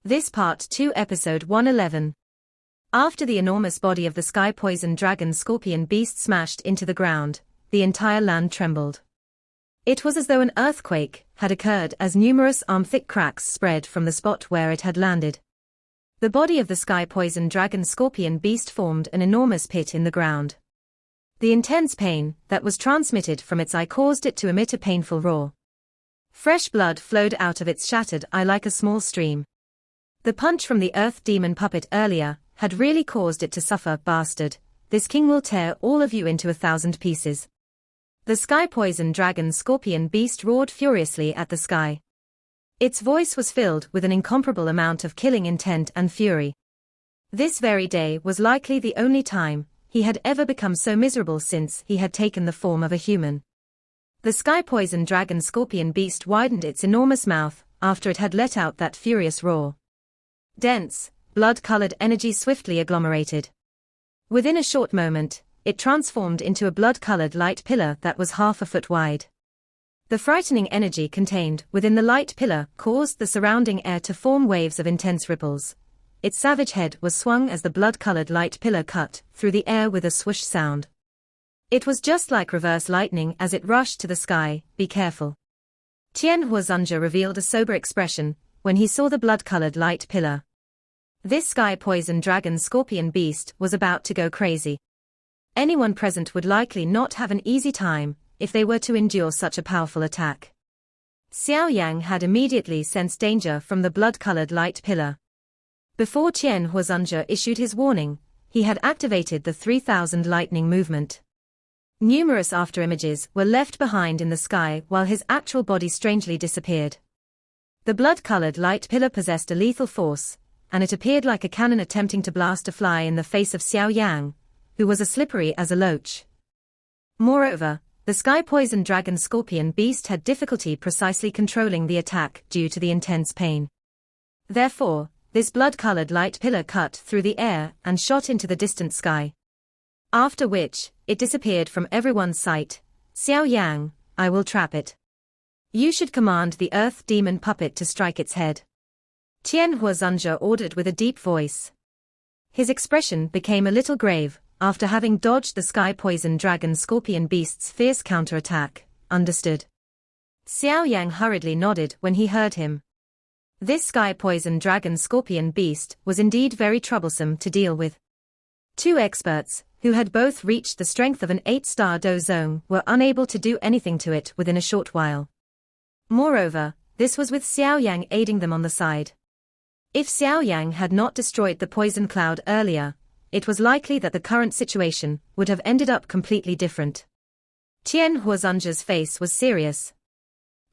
This Part 2 Episode 111. After the enormous body of the sky-poison dragon scorpion beast smashed into the ground, the entire land trembled. It was as though an earthquake had occurred as numerous arm-thick cracks spread from the spot where it had landed. The body of the sky-poison dragon scorpion beast formed an enormous pit in the ground. The intense pain that was transmitted from its eye caused it to emit a painful roar. Fresh blood flowed out of its shattered eye like a small stream. The punch from the earth demon puppet earlier had really caused it to suffer. Bastard, this king will tear all of you into 1,000 pieces. The sky-poison dragon scorpion beast roared furiously at the sky. Its voice was filled with an incomparable amount of killing intent and fury. This very day was likely the only time he had ever become so miserable since he had taken the form of a human. The sky-poison dragon scorpion beast widened its enormous mouth after it had let out that furious roar. Dense, blood-colored energy swiftly agglomerated. Within a short moment, it transformed into a blood-colored light pillar that was half a foot wide. The frightening energy contained within the light pillar caused the surrounding air to form waves of intense ripples. Its savage head was swung as the blood-colored light pillar cut through the air with a swoosh sound. It was just like reverse lightning as it rushed to the sky. Be careful. Tian Huazunja revealed a sober expression when he saw the blood-colored light pillar. This sky-poison dragon scorpion beast was about to go crazy. Anyone present would likely not have an easy time if they were to endure such a powerful attack. Xiao Yan had immediately sensed danger from the blood-colored light pillar. Before Tian Huazunja issued his warning, he had activated the 3000 lightning movement. Numerous afterimages were left behind in the sky while his actual body strangely disappeared. The blood-colored light pillar possessed a lethal force, and it appeared like a cannon attempting to blast a fly in the face of Xiao Yan, who was as slippery as a loach. Moreover, the sky-poison dragon scorpion beast had difficulty precisely controlling the attack due to the intense pain. Therefore, this blood-colored light pillar cut through the air and shot into the distant sky. After which, it disappeared from everyone's sight. Xiao Yan, I will trap it. You should command the earth demon puppet to strike its head. Tian Huazunja ordered with a deep voice. His expression became a little grave after having dodged the sky-poison dragon scorpion beast's fierce counterattack. Understood. Xiao Yang hurriedly nodded when he heard him. This sky-poison dragon scorpion beast was indeed very troublesome to deal with. Two experts, who had both reached the strength of an 8-star dozong, were unable to do anything to it within a short while. Moreover, this was with Xiao Yang aiding them on the side. If Xiao Yang had not destroyed the poison cloud earlier, it was likely that the current situation would have ended up completely different. Tian Huazunja's face was serious.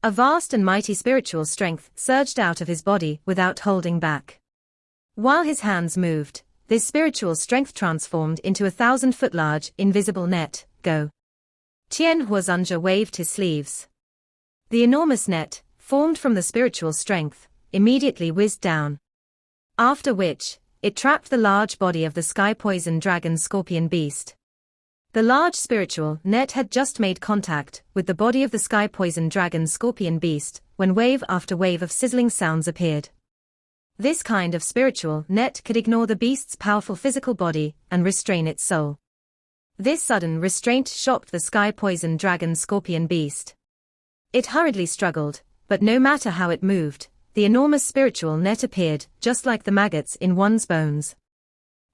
A vast and mighty spiritual strength surged out of his body without holding back. While his hands moved, this spiritual strength transformed into a 1,000-foot-large invisible net. Go. Tian Huazunja waved his sleeves. The enormous net, formed from the spiritual strength, immediately whizzed down. After which, it trapped the large body of the sky-poison dragon scorpion beast. The large spiritual net had just made contact with the body of the sky-poison dragon scorpion beast when wave after wave of sizzling sounds appeared. This kind of spiritual net could ignore the beast's powerful physical body and restrain its soul. This sudden restraint shocked the sky-poison dragon scorpion beast. It hurriedly struggled, but no matter how it moved, the enormous spiritual net appeared just like the maggots in one's bones.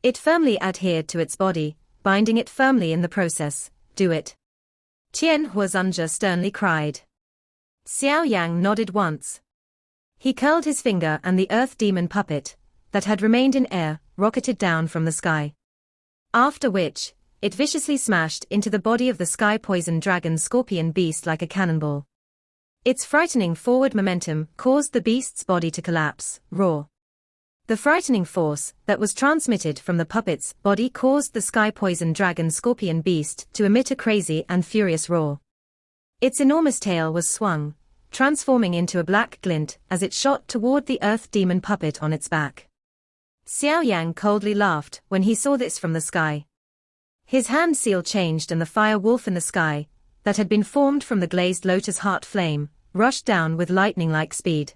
It firmly adhered to its body, binding it firmly in the process. Do it. Tian Huazunja sternly cried. Xiao Yang nodded once. He curled his finger and the earth demon puppet, that had remained in air, rocketed down from the sky. After which, it viciously smashed into the body of the sky-poison dragon scorpion beast like a cannonball. Its frightening forward momentum caused the beast's body to collapse, roar. The frightening force that was transmitted from the puppet's body caused the sky-poison dragon scorpion beast to emit a crazy and furious roar. Its enormous tail was swung, transforming into a black glint as it shot toward the earth demon puppet on its back. Xiao Yang coldly laughed when he saw this from the sky. His hand seal changed and the fire wolf in the sky, that had been formed from the glazed lotus heart flame, rushed down with lightning-like speed.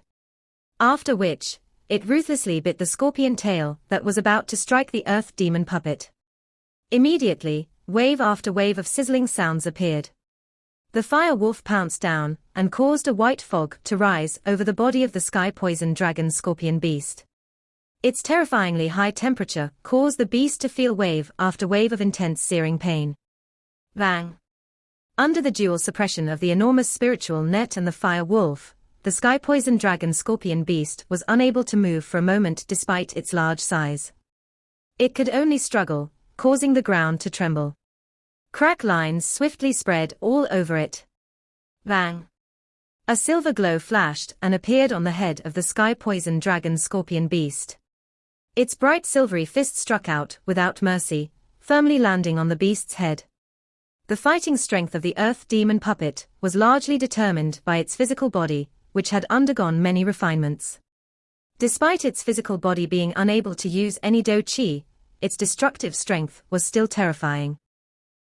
After which, it ruthlessly bit the scorpion tail that was about to strike the earth demon puppet. Immediately, wave after wave of sizzling sounds appeared. The fire wolf pounced down and caused a white fog to rise over the body of the sky-poisoned dragon scorpion beast. Its terrifyingly high temperature caused the beast to feel wave after wave of intense searing pain. Bang! Under the dual suppression of the enormous spiritual net and the fire wolf, the sky-poisoned dragon scorpion beast was unable to move for a moment despite its large size. It could only struggle, causing the ground to tremble. Crack lines swiftly spread all over it. Bang! A silver glow flashed and appeared on the head of the sky-poisoned dragon scorpion beast. Its bright silvery fist struck out without mercy, firmly landing on the beast's head. The fighting strength of the earth demon puppet was largely determined by its physical body, which had undergone many refinements. Despite its physical body being unable to use any do chi, its destructive strength was still terrifying.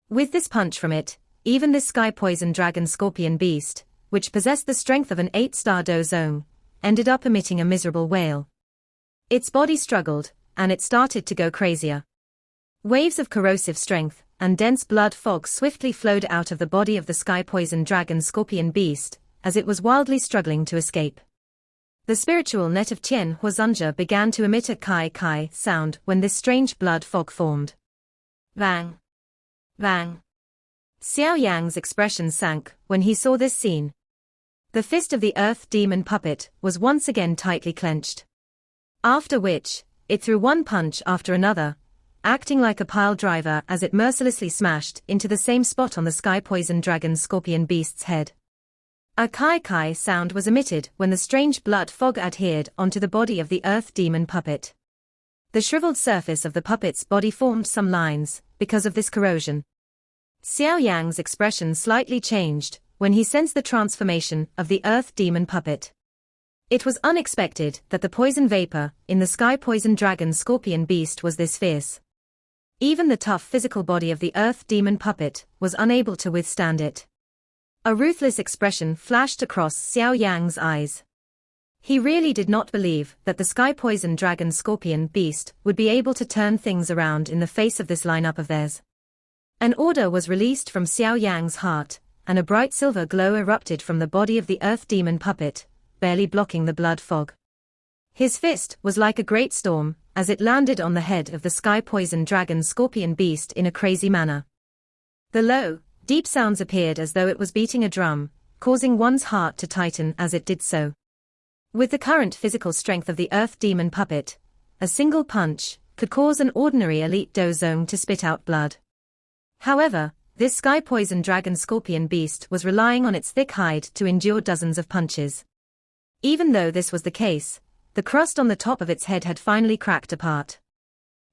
With this punch from it, even this sky-poisoned dragon scorpion beast, which possessed the strength of an 8-star do zone, ended up emitting a miserable wail. Its body struggled, and it started to go crazier. Waves of corrosive strength and dense blood fog swiftly flowed out of the body of the sky-poisoned dragon scorpion beast, as it was wildly struggling to escape. The spiritual net of Tian Huazunja began to emit a kai-kai sound when this strange blood fog formed. Bang! Bang! Xiao Yan's expression sank when he saw this scene. The fist of the earth demon puppet was once again tightly clenched. After which, it threw one punch after another, acting like a pile driver as it mercilessly smashed into the same spot on the sky-poisoned dragon scorpion beast's head. A kai-kai sound was emitted when the strange blood fog adhered onto the body of the earth demon puppet. The shriveled surface of the puppet's body formed some lines because of this corrosion. Xiao Yan's expression slightly changed when he sensed the transformation of the earth demon puppet. It was unexpected that the poison vapor in the sky-poisoned dragon scorpion beast was this fierce. Even the tough physical body of the earth demon puppet was unable to withstand it. A ruthless expression flashed across Xiao Yan's eyes. He really did not believe that the sky-poisoned dragon scorpion beast would be able to turn things around in the face of this lineup of theirs. An order was released from Xiao Yan's heart, and a bright silver glow erupted from the body of the earth demon puppet, barely blocking the blood fog. His fist was like a great storm, as it landed on the head of the sky-poisoned dragon scorpion beast in a crazy manner. The low, deep sounds appeared as though it was beating a drum, causing one's heart to tighten as it did so. With the current physical strength of the earth demon puppet, a single punch could cause an ordinary elite do zone to spit out blood. However, this sky-poisoned dragon scorpion beast was relying on its thick hide to endure dozens of punches. Even though this was the case, the crust on the top of its head had finally cracked apart.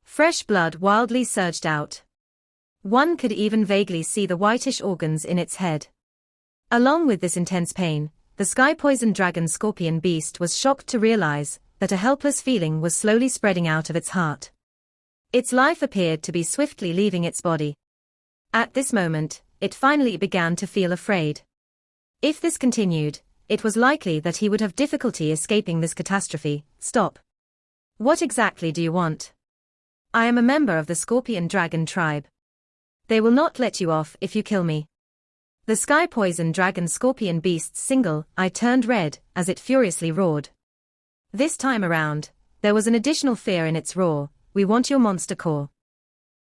Fresh blood wildly surged out. One could even vaguely see the whitish organs in its head. Along with this intense pain, the sky-poisoned dragon scorpion beast was shocked to realize that a helpless feeling was slowly spreading out of its heart. Its life appeared to be swiftly leaving its body. At this moment, it finally began to feel afraid. If this continued, it was likely that he would have difficulty escaping this catastrophe. Stop. What exactly do you want? I am a member of the Scorpion Dragon tribe. They will not let you off if you kill me. The sky-poisoned dragon scorpion beast's single eye turned red as it furiously roared. This time around, there was an additional fear in its roar. We want your monster core.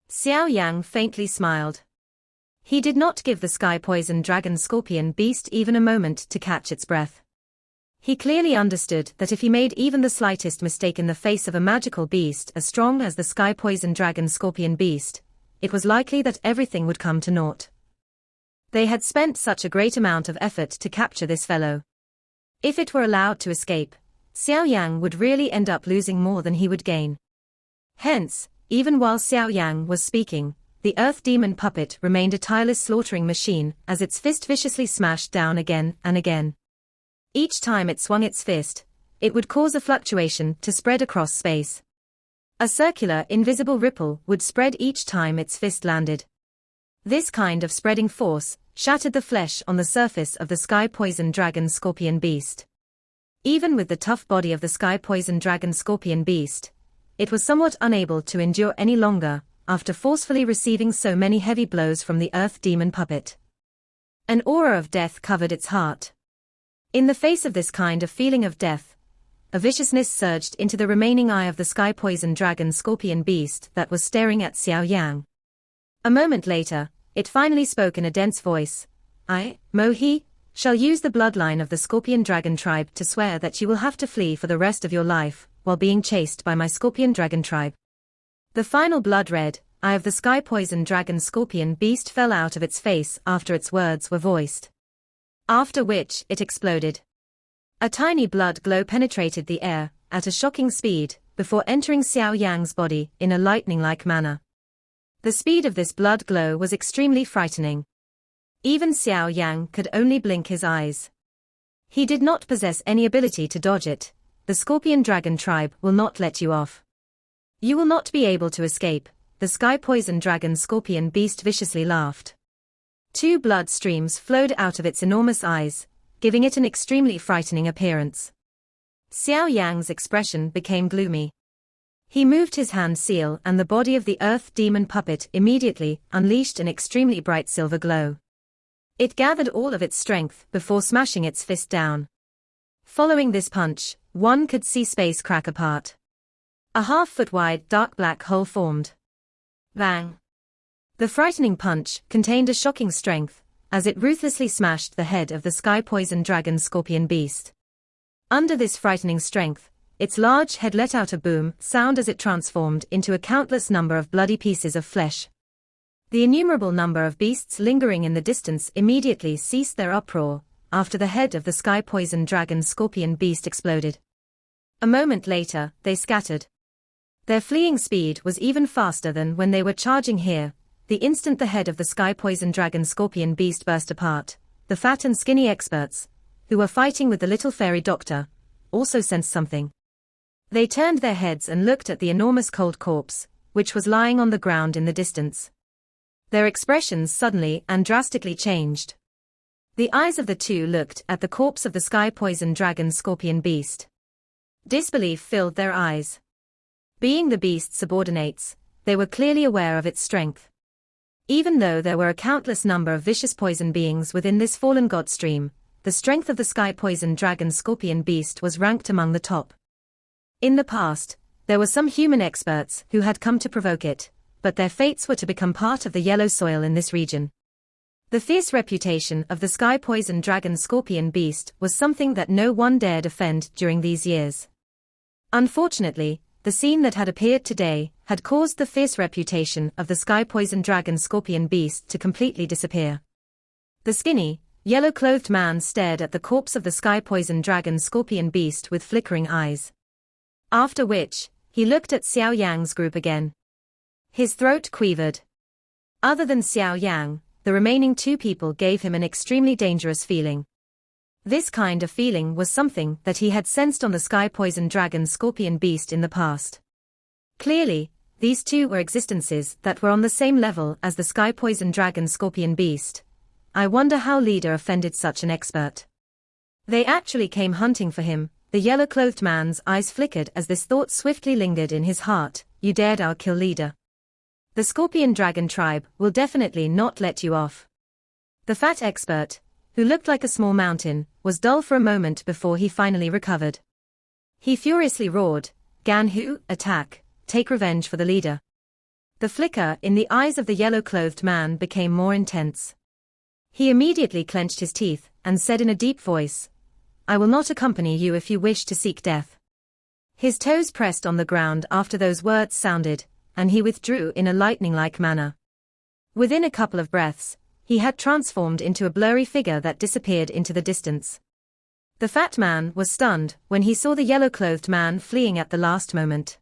Xiao Yan faintly smiled. He did not give the sky-poisoned dragon scorpion beast even a moment to catch its breath. He clearly understood that if he made even the slightest mistake in the face of a magical beast as strong as the sky-poisoned dragon scorpion beast, it was likely that everything would come to naught. They had spent such a great amount of effort to capture this fellow. If it were allowed to escape, Xiao Yan would really end up losing more than he would gain. Hence, even while Xiao Yan was speaking, the earth demon puppet remained a tireless slaughtering machine as its fist viciously smashed down again and again. Each time it swung its fist, it would cause a fluctuation to spread across space. A circular, invisible ripple would spread each time its fist landed. This kind of spreading force shattered the flesh on the surface of the sky-poisoned dragon scorpion beast. Even with the tough body of the sky-poison dragon scorpion beast, it was somewhat unable to endure any longer, after forcefully receiving so many heavy blows from the earth demon puppet. An aura of death covered its heart. In the face of this kind of feeling of death, a viciousness surged into the remaining eye of the sky-poison dragon scorpion beast that was staring at Xiao Yan. A moment later, it finally spoke in a dense voice. I, Mohi, shall use the bloodline of the scorpion dragon tribe to swear that you will have to flee for the rest of your life, while being chased by my scorpion dragon tribe. The final blood-red eye of the sky-poison dragon scorpion beast fell out of its face after its words were voiced. After which, it exploded. A tiny blood glow penetrated the air, at a shocking speed, before entering Xiao Yang's body in a lightning-like manner. The speed of this blood glow was extremely frightening. Even Xiao Yan could only blink his eyes. He did not possess any ability to dodge it. The scorpion dragon tribe will not let you off. You will not be able to escape, the sky-poison dragon scorpion beast viciously laughed. 2 blood streams flowed out of its enormous eyes, giving it an extremely frightening appearance. Xiao Yang's expression became gloomy. He moved his hand seal and the body of the earth demon puppet immediately unleashed an extremely bright silver glow. It gathered all of its strength before smashing its fist down. Following this punch, one could see space crack apart. A half-foot wide dark black hole formed. Bang! The frightening punch contained a shocking strength, as it ruthlessly smashed the head of the sky-poison dragon scorpion beast. Under this frightening strength, its large head let out a boom sound as it transformed into a countless number of bloody pieces of flesh. The innumerable number of beasts lingering in the distance immediately ceased their uproar, after the head of the sky-poison dragon scorpion beast exploded. A moment later, they scattered. Their fleeing speed was even faster than when they were charging here. The instant the head of the sky-poison dragon scorpion beast burst apart, the fat and skinny experts, who were fighting with the little fairy doctor, also sensed something. They turned their heads and looked at the enormous cold corpse, which was lying on the ground in the distance. Their expressions suddenly and drastically changed. The eyes of the two looked at the corpse of the sky-poison dragon scorpion beast. Disbelief filled their eyes. Being the beast's subordinates, they were clearly aware of its strength. Even though there were a countless number of vicious poison beings within this fallen god stream, the strength of the sky-poison dragon scorpion beast was ranked among the top. In the past, there were some human experts who had come to provoke it, but their fates were to become part of the yellow soil in this region. The fierce reputation of the sky-poison dragon scorpion beast was something that no one dared offend during these years. Unfortunately, the scene that had appeared today had caused the fierce reputation of the sky-poison dragon scorpion beast to completely disappear. The skinny, yellow-clothed man stared at the corpse of the sky-poison dragon scorpion beast with flickering eyes. After which, he looked at Xiao Yang's group again. His throat quivered. Other than Xiao Yang, the remaining 2 people gave him an extremely dangerous feeling. This kind of feeling was something that he had sensed on the sky-poison dragon scorpion beast in the past. Clearly, these 2 were existences that were on the same level as the sky-poison dragon scorpion beast. I wonder how leader offended such an expert. They actually came hunting for him. The yellow-clothed man's eyes flickered as this thought swiftly lingered in his heart. You dared our kill leader. The scorpion dragon tribe will definitely not let you off. The fat expert, who looked like a small mountain, was dull for a moment before he finally recovered. He furiously roared, Ganhu, attack, take revenge for the leader. The flicker in the eyes of the yellow-clothed man became more intense. He immediately clenched his teeth and said in a deep voice, I will not accompany you if you wish to seek death. His toes pressed on the ground after those words sounded, and he withdrew in a lightning-like manner. Within a couple of breaths, he had transformed into a blurry figure that disappeared into the distance. The fat man was stunned when he saw the yellow-clothed man fleeing at the last moment.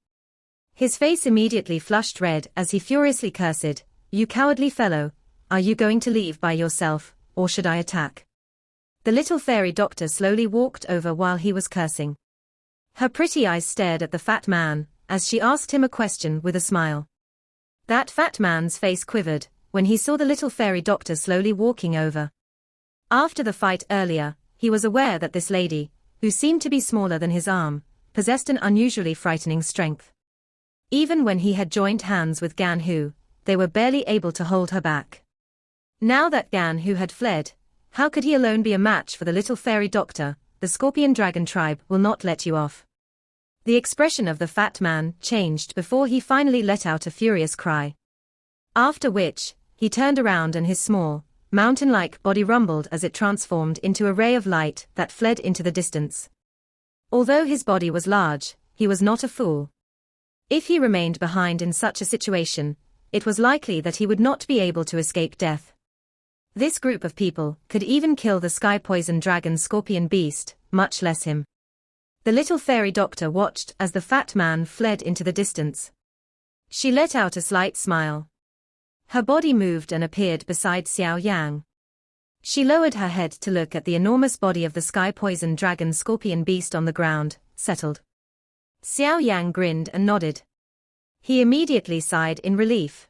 His face immediately flushed red as he furiously cursed, You cowardly fellow, are you going to leave by yourself, or should I attack? The little fairy doctor slowly walked over while he was cursing. Her pretty eyes stared at the fat man, as she asked him a question with a smile. That fat man's face quivered when he saw the little fairy doctor slowly walking over. After the fight earlier, he was aware that this lady, who seemed to be smaller than his arm, possessed an unusually frightening strength. Even when he had joined hands with Gan Hu, they were barely able to hold her back. Now that Gan Hu had fled, how could he alone be a match for the little fairy doctor? The scorpion dragon tribe will not let you off. The expression of the fat man changed before he finally let out a furious cry. After which, he turned around and his small, mountain-like body rumbled as it transformed into a ray of light that fled into the distance. Although his body was large, he was not a fool. If he remained behind in such a situation, it was likely that he would not be able to escape death. This group of people could even kill the sky poison dragon scorpion beast, much less him. The little fairy doctor watched as the fat man fled into the distance. She let out a slight smile. Her body moved and appeared beside Xiao Yan. She lowered her head to look at the enormous body of the sky poison dragon scorpion beast on the ground, settled. Xiao Yan grinned and nodded. He immediately sighed in relief.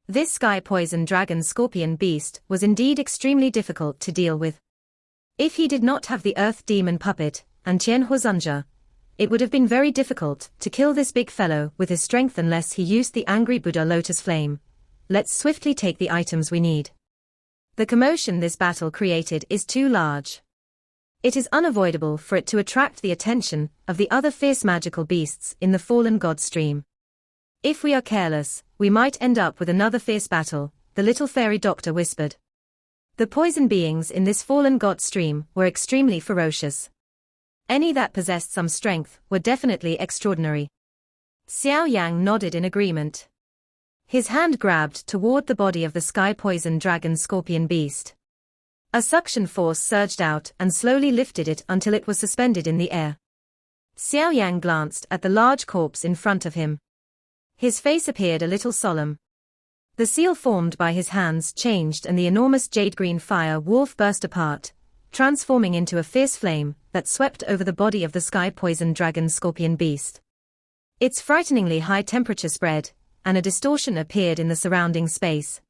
This sky poison dragon scorpion beast was indeed extremely difficult to deal with. If he did not have the earth demon puppet, and Tian Huzunja, it would have been very difficult to kill this big fellow with his strength unless he used the angry Buddha lotus flame. Let's swiftly take the items we need. The commotion this battle created is too large. It is unavoidable for it to attract the attention of the other fierce magical beasts in the fallen god stream. If we are careless, we might end up with another fierce battle, the little fairy doctor whispered. The poison beings in this fallen god stream were extremely ferocious. Any that possessed some strength were definitely extraordinary. Xiao Yang nodded in agreement. His hand grabbed toward the body of the sky poison dragon scorpion beast. A suction force surged out and slowly lifted it until it was suspended in the air. Xiao Yang glanced at the large corpse in front of him. His face appeared a little solemn. The seal formed by his hands changed and the enormous jade-green fire wolf burst apart, transforming into a fierce flame that swept over the body of the sky poison dragon scorpion beast. Its frighteningly high temperature spread, and a distortion appeared in the surrounding space.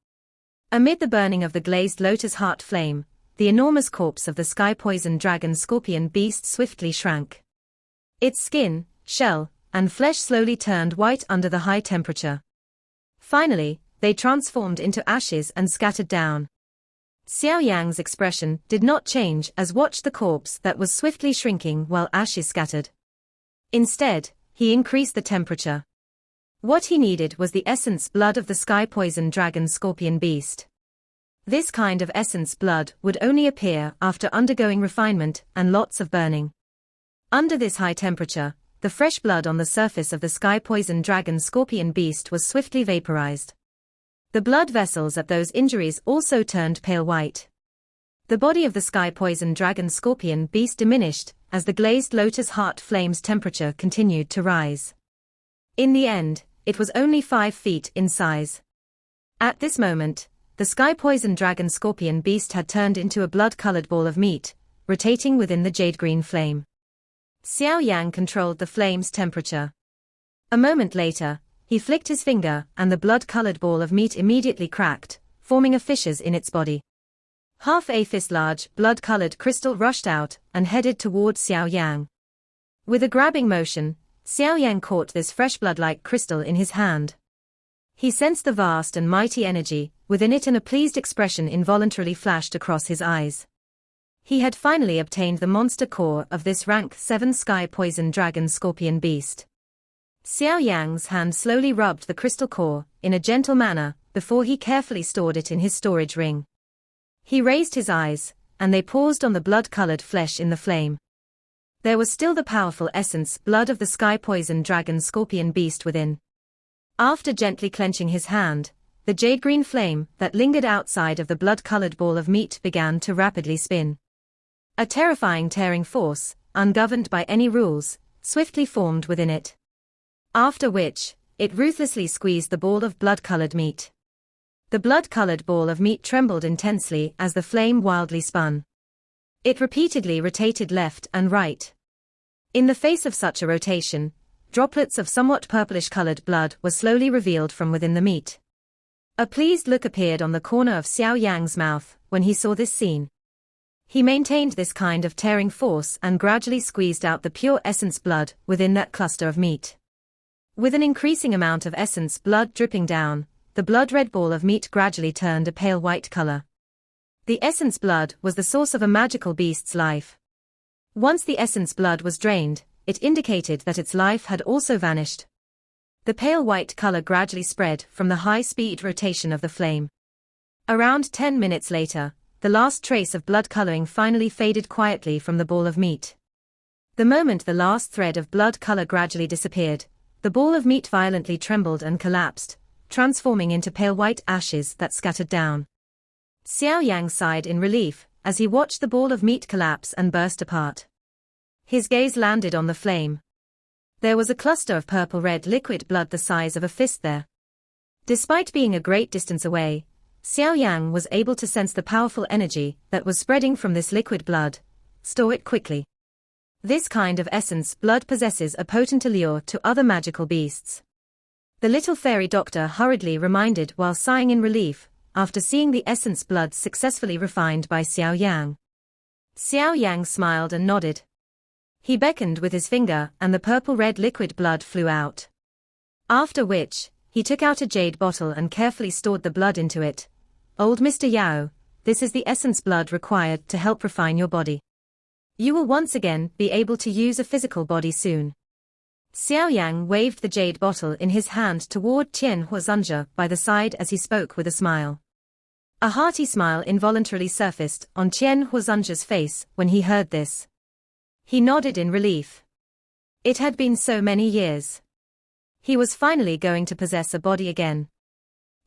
Amid the burning of the glazed lotus heart flame, the enormous corpse of the sky poison dragon scorpion beast swiftly shrank. Its skin, shell, and flesh slowly turned white under the high temperature. Finally, they transformed into ashes and scattered down. Xiao Yang's expression did not change as watched the corpse that was swiftly shrinking while ashes scattered. Instead, he increased the temperature. What he needed was the essence blood of the sky poison dragon scorpion beast. This kind of essence blood would only appear after undergoing refinement and lots of burning. Under this high temperature, the fresh blood on the surface of the sky poison dragon scorpion beast was swiftly vaporized. The blood vessels at those injuries also turned pale white. The body of the sky poison dragon scorpion beast diminished as the glazed lotus heart flame's temperature continued to rise. In the end, it was only 5 feet in size. At this moment, the sky poison dragon scorpion beast had turned into a blood-colored ball of meat, rotating within the jade-green flame. Xiao Yang controlled the flame's temperature. A moment later, he flicked his finger and the blood-colored ball of meat immediately cracked, forming a fissures in its body. Half a fist large, blood-colored crystal rushed out and headed toward Xiao Yang. With a grabbing motion, Xiao Yan caught this fresh blood-like crystal in his hand. He sensed the vast and mighty energy within it and a pleased expression involuntarily flashed across his eyes. He had finally obtained the monster core of this rank 7 sky poison dragon scorpion beast. Xiao Yang's hand slowly rubbed the crystal core in a gentle manner before he carefully stored it in his storage ring. He raised his eyes, and they paused on the blood-colored flesh in the flame. There was still the powerful essence blood of the sky poison dragon scorpion beast within. After gently clenching his hand, the jade-green flame that lingered outside of the blood-colored ball of meat began to rapidly spin. A terrifying tearing force, ungoverned by any rules, swiftly formed within it. After which, it ruthlessly squeezed the ball of blood-colored meat. The blood-colored ball of meat trembled intensely as the flame wildly spun. It repeatedly rotated left and right. In the face of such a rotation, droplets of somewhat purplish-colored blood were slowly revealed from within the meat. A pleased look appeared on the corner of Xiao Yang's mouth when he saw this scene. He maintained this kind of tearing force and gradually squeezed out the pure essence blood within that cluster of meat. With an increasing amount of essence blood dripping down, the blood-red ball of meat gradually turned a pale white color. The essence blood was the source of a magical beast's life. Once the essence blood was drained, it indicated that its life had also vanished. The pale white color gradually spread from the high-speed rotation of the flame. Around 10 minutes later, the last trace of blood coloring finally faded quietly from the ball of meat. The moment the last thread of blood color gradually disappeared, the ball of meat violently trembled and collapsed, transforming into pale white ashes that scattered down. Xiao Yang sighed in relief as he watched the ball of meat collapse and burst apart. His gaze landed on the flame. There was a cluster of purple-red liquid blood the size of a fist there. Despite being a great distance away, Xiao Yang was able to sense the powerful energy that was spreading from this liquid blood. Store it quickly. This kind of essence blood possesses a potent allure to other magical beasts. The little fairy doctor hurriedly reminded while sighing in relief, after seeing the essence blood successfully refined by Xiao Yang. Xiao Yang smiled and nodded. He beckoned with his finger and the purple-red liquid blood flew out. After which, he took out a jade bottle and carefully stored the blood into it. Old Mr. Yao, this is the essence blood required to help refine your body. You will once again be able to use a physical body soon. Xiao Yang waved the jade bottle in his hand toward Tian Huazunja by the side as he spoke with a smile. A hearty smile involuntarily surfaced on Tian Huazunja's face when he heard this. He nodded in relief. It had been so many years. He was finally going to possess a body again.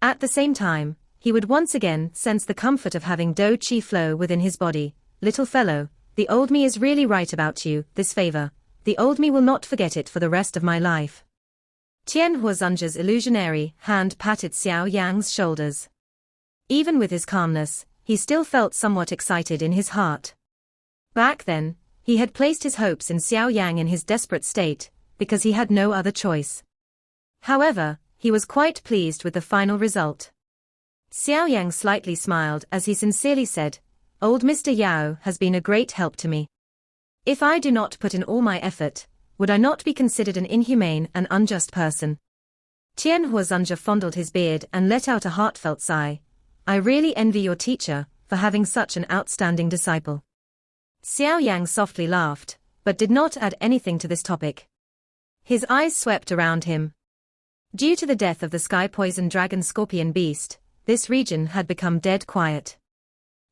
At the same time, he would once again sense the comfort of having Do Qi flow within his body. Little fellow, the old me is really right about you, this favor. The old me will not forget it for the rest of my life. Tian Huazunja's illusionary hand patted Xiao Yang's shoulders. Even with his calmness, he still felt somewhat excited in his heart. Back then, he had placed his hopes in Xiao Yang in his desperate state, because he had no other choice. However, he was quite pleased with the final result. Xiao Yang slightly smiled as he sincerely said, Old Mr. Yao has been a great help to me. If I do not put in all my effort, would I not be considered an inhumane and unjust person? Tian Huazunja fondled his beard and let out a heartfelt sigh. I really envy your teacher for having such an outstanding disciple. Xiao Yang softly laughed, but did not add anything to this topic. His eyes swept around him. Due to the death of the sky-poison dragon scorpion beast, this region had become dead quiet.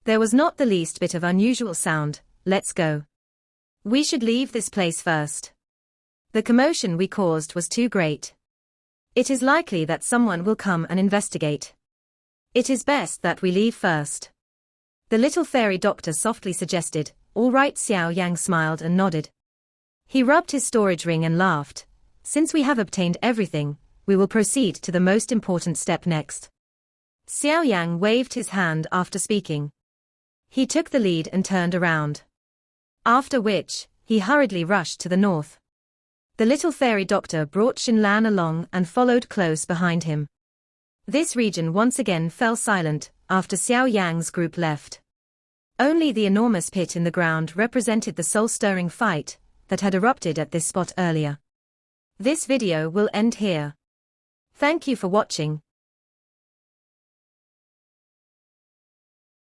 There was not the least bit of unusual sound. Let's go. We should leave this place first. The commotion we caused was too great. It is likely that someone will come and investigate. It is best that we leave first. The little fairy doctor softly suggested. All right, Xiao Yang smiled and nodded. He rubbed his storage ring and laughed. Since we have obtained everything, we will proceed to the most important step next. Xiao Yang waved his hand after speaking. He took the lead and turned around. After which, he hurriedly rushed to the north. The little fairy doctor brought Xinlan along and followed close behind him. This region once again fell silent after Xiao Yang's group left. Only the enormous pit in the ground represented the soul-stirring fight that had erupted at this spot earlier. This video will end here. Thank you for watching.